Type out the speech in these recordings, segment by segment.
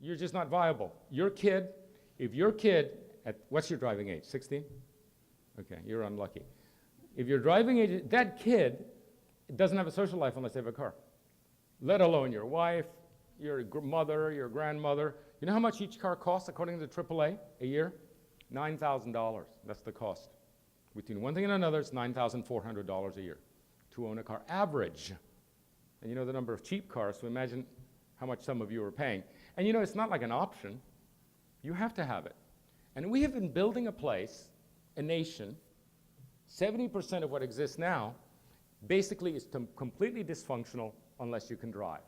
You're just not viable. If your kid, what's your driving age, 16? Okay, you're unlucky. If your driving age, that kid doesn't have a social life unless they have a car, let alone your wife, your mother, your grandmother. You know how much each car costs according to AAA a year? $9,000. That's the cost. Between one thing and another, it's $9,400 a year to own a car, average. And you know the number of cheap cars, so imagine how much some of you are paying. And you know, it's not like an option. You have to have it. And we have been building a place, a nation, 70% of what exists now basically is completely dysfunctional unless you can drive.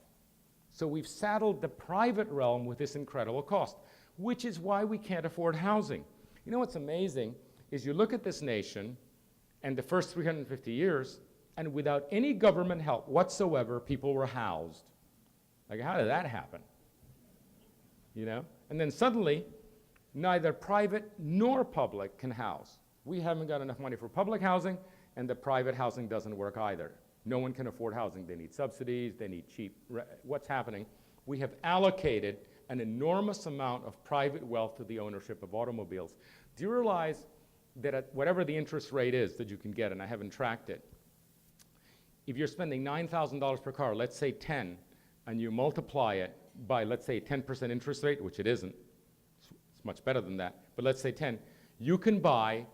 So we've saddled the private realm with this incredible cost, which is why we can't afford housing. You know what's amazing is you look at this nation and the first 350 years, and without any government help whatsoever, people were housed. Like, how did that happen? You know? And then suddenly, neither private nor public can house. We haven't got enough money for public housing, and the private housing doesn't work either. No one can afford housing. They need subsidies, they need cheap. What's happening? We have allocated an enormous amount of private wealth to the ownership of automobiles. Do you realize that at whatever the interest rate is that you can get, and I haven't tracked it, if you're spending $9,000 per car, let's say 10, and you multiply it by, let's say, 10% interest rate, which it isn't, it's much better than that, but let's say 10, you can buy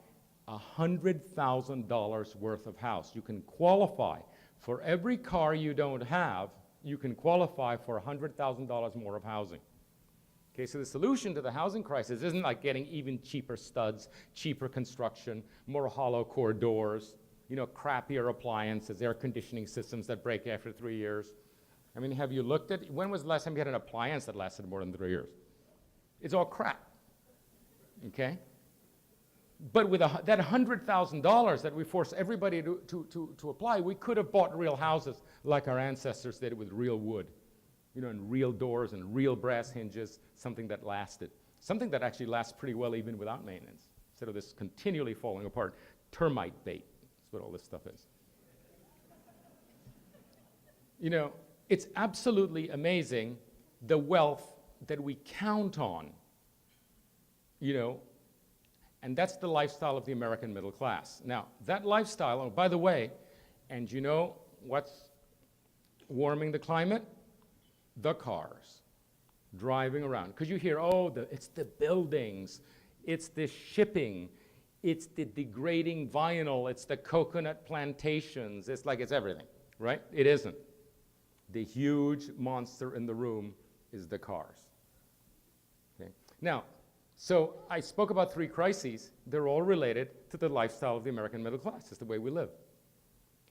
$100,000 worth of house. You can qualify. For every car you don't have, you can qualify for $100,000 more of housing. Okay, so the solution to the housing crisis isn't like getting even cheaper studs, cheaper construction, more hollow core doors, you know, crappier appliances, air conditioning systems that break after 3 years. I mean, have you looked at, when was the last time you had an appliance that lasted more than 3 years? It's all crap, okay? But with that $100,000 that we force everybody to apply, we could have bought real houses like our ancestors did with real wood, you know, and real doors and real brass hinges, something that lasted. Something that actually lasts pretty well even without maintenance, instead of this continually falling apart termite bait. That's what all this stuff is. You know, it's absolutely amazing the wealth that we count on, you know, and that's the lifestyle of the American middle class. Now, that lifestyle, oh, by the way, and you know what's warming the climate? The cars, driving around. Because you hear, oh, it's the buildings, it's the shipping, it's the degrading vinyl, it's the coconut plantations, it's like it's everything, right? It isn't. The huge monster in the room is the cars. Okay? Now, so I spoke about 3 crises. They're all related to the lifestyle of the American middle class. It's the way we live.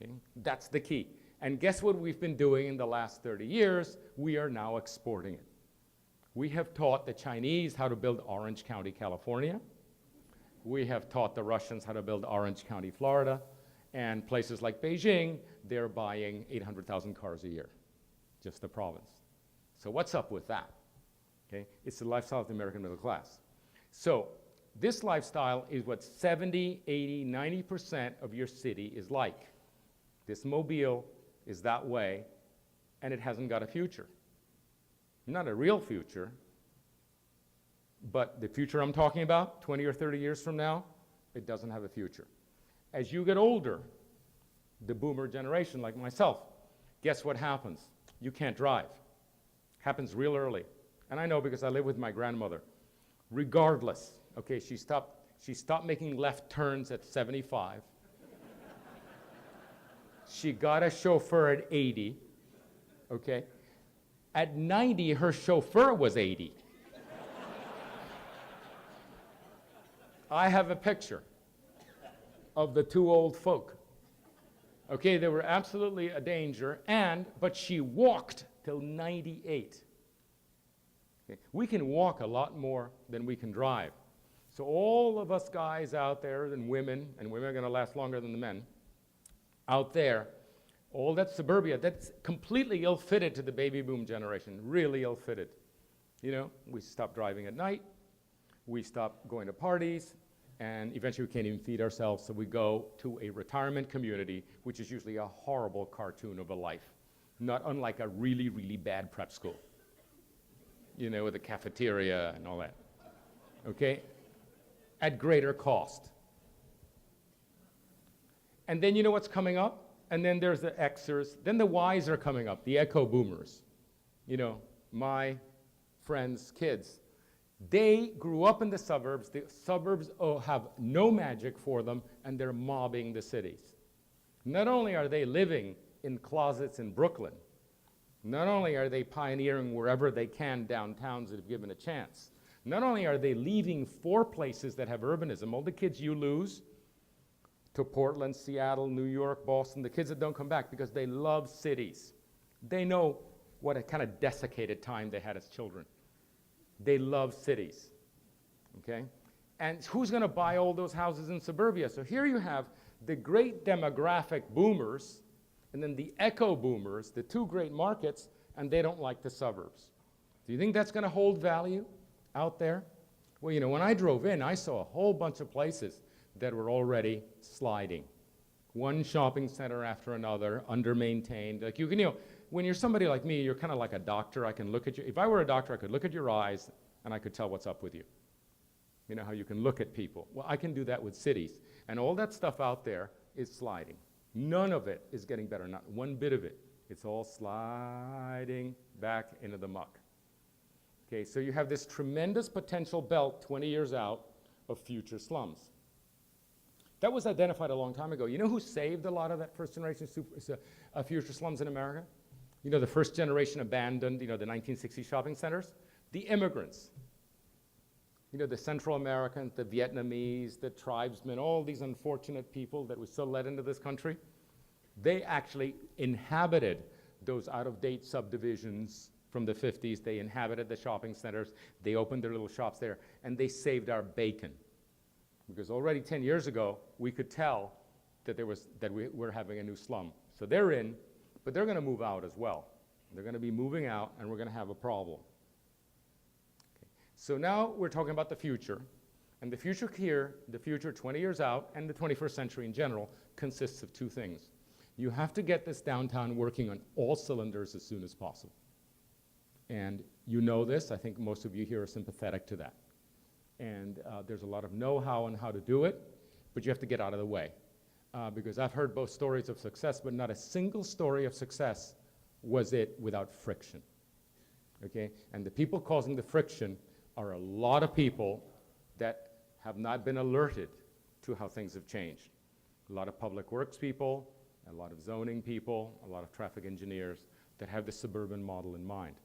Okay? That's the key. And guess what we've been doing in the last 30 years? We are now exporting it. We have taught the Chinese how to build Orange County, California. We have taught the Russians how to build Orange County, Florida. And places like Beijing, they're buying 800,000 cars a year, just the province. So what's up with that? Okay? It's the lifestyle of the American middle class. So this lifestyle is what 70, 80, 90% of your city is like. This Mobile is that way, and it hasn't got a future. Not a real future, but the future I'm talking about, 20 or 30 years from now, it doesn't have a future. As you get older, the boomer generation like myself, guess what happens? You can't drive. Happens real early. And I know because I live with my grandmother. Regardless, okay, she stopped making left turns at 75. She got a chauffeur at 80, okay? At 90, her chauffeur was 80. I have a picture of the 2 old folk. Okay, they were absolutely a danger, but she walked till 98. Okay? We can walk a lot more than we can drive. So all of us guys out there, and women are gonna last longer than the men, out there, all that suburbia, that's completely ill-fitted to the baby boom generation, really ill-fitted. You know, we stop driving at night, we stop going to parties, and eventually we can't even feed ourselves, so we go to a retirement community, which is usually a horrible cartoon of a life, not unlike a really, really bad prep school. with a cafeteria and all that, okay, at greater cost. And then you know what's coming up? And then there's the Xers. Then the Ys are coming up, the echo boomers. My friends' kids. They grew up in the suburbs. The suburbs have no magic for them, and they're mobbing the cities. Not only are they living in closets in Brooklyn, not only are they pioneering wherever they can downtowns that have given a chance, not only are they leaving for places that have urbanism, all the kids you lose to Portland, Seattle, New York, Boston, the kids that don't come back because they love cities. They know what a kind of desiccated time they had as children. They love cities, okay? And who's going to buy all those houses in suburbia? So here you have the great demographic boomers and then the echo boomers, the two great markets, and they don't like the suburbs. Do you think that's going to hold value out there? Well, when I drove in, I saw a whole bunch of places that were already sliding. One shopping center after another, under-maintained. Like when you're somebody like me, you're kind of like a doctor. I can look at you. If I were a doctor, I could look at your eyes and I could tell what's up with you. You know how you can look at people. Well, I can do that with cities. And all that stuff out there is sliding. None of it is getting better, not one bit of it. It's all sliding back into the muck. Okay, so you have this tremendous potential belt 20 years out of future slums. That was identified a long time ago. You know who saved a lot of that first generation future slums in America? The first generation abandoned, the 1960 shopping centers? The immigrants. The Central Americans, the Vietnamese, the tribesmen, all these unfortunate people that we still let into this country, they actually inhabited those out-of-date subdivisions from the 50s. They inhabited the shopping centers. They opened their little shops there, and they saved our bacon. Because already 10 years ago, we could tell that we were having a new slum. So they're in, but they're going to move out as well. They're going to be moving out, and we're going to have a problem. So now we're talking about the future, and the future here, the future 20 years out, and the 21st century in general, consists of two things. You have to get this downtown working on all cylinders as soon as possible. And you know this. I think most of you here are sympathetic to that. And there's a lot of know-how on how to do it, but you have to get out of the way. Because I've heard both stories of success, but not a single story of success was it without friction. Okay? And the people causing the friction are a lot of people that have not been alerted to how things have changed. A lot of public works people, a lot of zoning people, a lot of traffic engineers that have the suburban model in mind.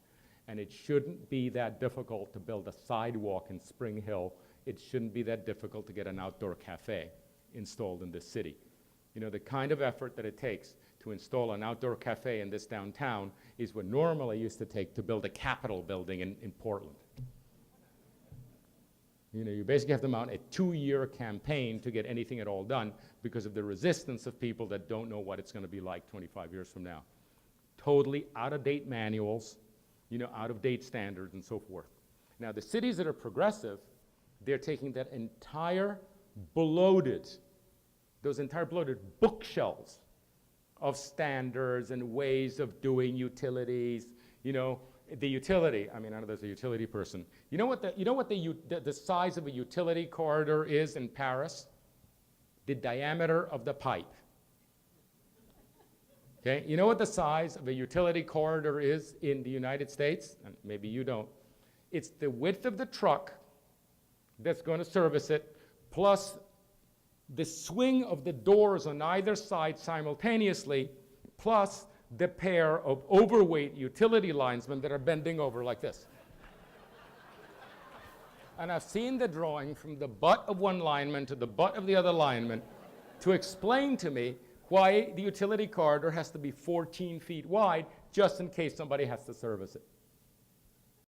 And it shouldn't be that difficult to build a sidewalk in Spring Hill. It shouldn't be that difficult to get an outdoor cafe installed in this city. The kind of effort that it takes to install an outdoor cafe in this downtown is what normally used to take to build a Capitol building in Portland. You basically have to mount a 2-year campaign to get anything at all done because of the resistance of people that don't know what it's going to be like 25 years from now. Totally out-of-date manuals, out-of-date standards and so forth. Now, the cities that are progressive, they're taking that entire those entire bloated bookshelves of standards and ways of doing utilities, the utility, I know there's a utility person. You know what the size of a utility corridor is in Paris? The diameter of the pipe. Okay, you know what the size of a utility corridor is in the United States? And maybe you don't. It's the width of the truck that's going to service it, plus the swing of the doors on either side simultaneously, plus the pair of overweight utility linesmen that are bending over like this. And I've seen the drawing from the butt of one lineman to the butt of the other lineman to explain to me why the utility corridor has to be 14 feet wide just in case somebody has to service it.